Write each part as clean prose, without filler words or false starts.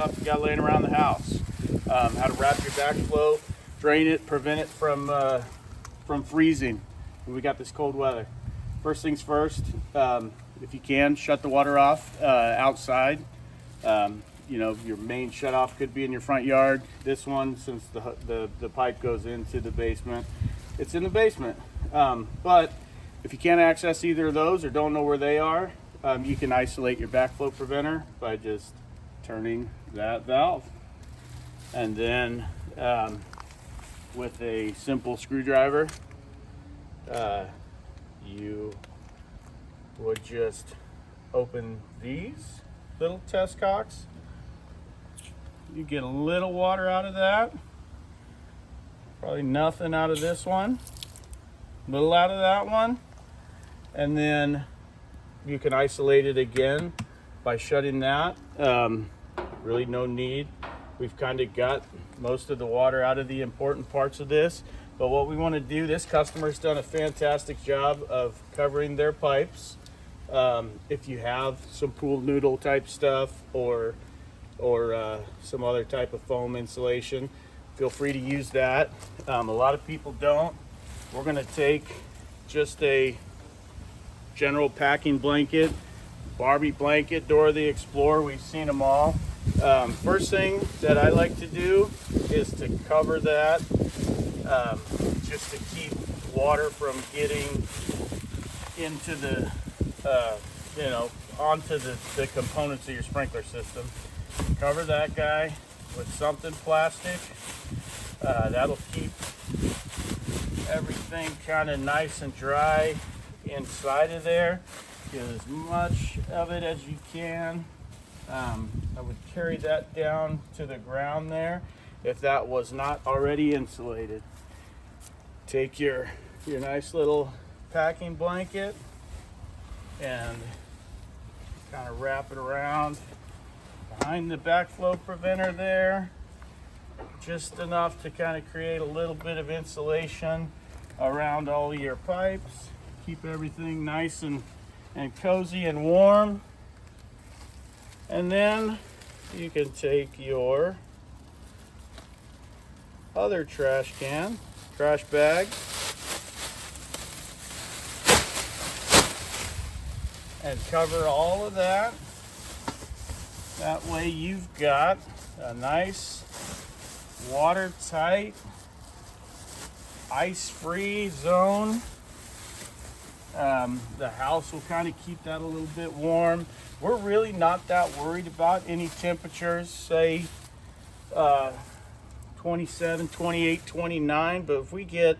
stuff you got laying around the house. How to wrap your backflow, drain it, prevent it from freezing when we got this cold weather. First things first, if you can, shut the water off outside. You know, your main shutoff could be in your front yard. This one, since the pipe goes into the basement, it's in the basement. But if you can't access either of those or don't know where they are, you can isolate your backflow preventer by just turning that valve. And then with a simple screwdriver, you would just open these little test cocks. You get a little water out of that. Probably nothing out of this one. Little out of that one. And then you can isolate it again by shutting that. Really no need. We've kind of got most of the water out of the important parts of this. But what we want to do, this customer's done a fantastic job of covering their pipes. If you have some pool noodle type stuff or some other type of foam insulation, feel free to use that. A lot of people don't. We're going to take just a general packing blanket, Barbie blanket, Dora the Explorer, we've seen them all. First thing that I like to do is to cover that just to keep water from getting into the onto the components of your sprinkler system. Cover that guy with something plastic. That'll keep everything kind of nice and dry inside of there. Get as much of it as you can. I would carry that down to the ground there if that was not already insulated. Take your nice little packing blanket and kind of wrap it around behind the backflow preventer there, just enough to kind of create a little bit of insulation around all your pipes. Keep everything nice and cozy and warm. And then you can take your other trash bag, and cover all of that. That way you've got a nice watertight, ice-free zone. The house will kind of keep that a little bit warm. We're really not that worried about any temperatures, say 27, 28, 29, but if we get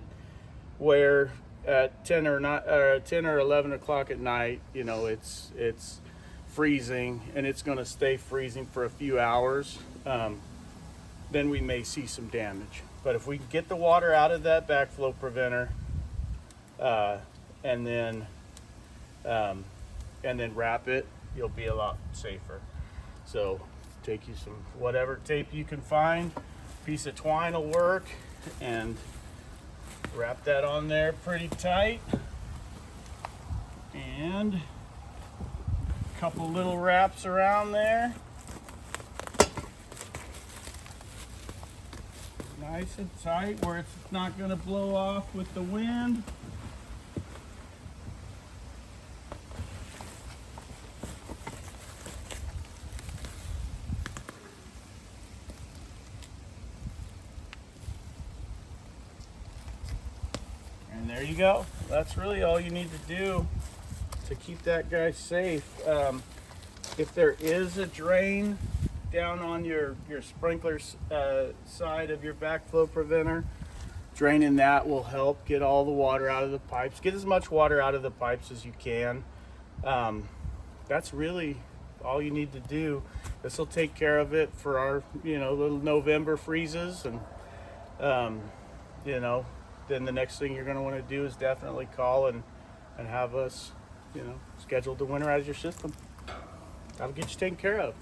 where at 10 or 11 o'clock at night, you know, it's freezing and it's going to stay freezing for a few hours, then we may see some damage. But if we can get the water out of that backflow preventer and then wrap it, you'll be a lot safer. So take you some whatever tape you can find, piece of twine will work, and wrap that on there pretty tight, and a couple little wraps around there, nice and tight where it's not going to blow off with the wind. And there you go. That's really all you need to do to keep that guy safe. If there is a drain down on your sprinkler side of your backflow preventer, draining that will help get all the water out of the pipes. Get as much water out of the pipes as you can. That's really all you need to do. This will take care of it for our little November freezes, and then the next thing you're going to want to do is definitely call and have us scheduled to winterize your system. That'll get you taken care of.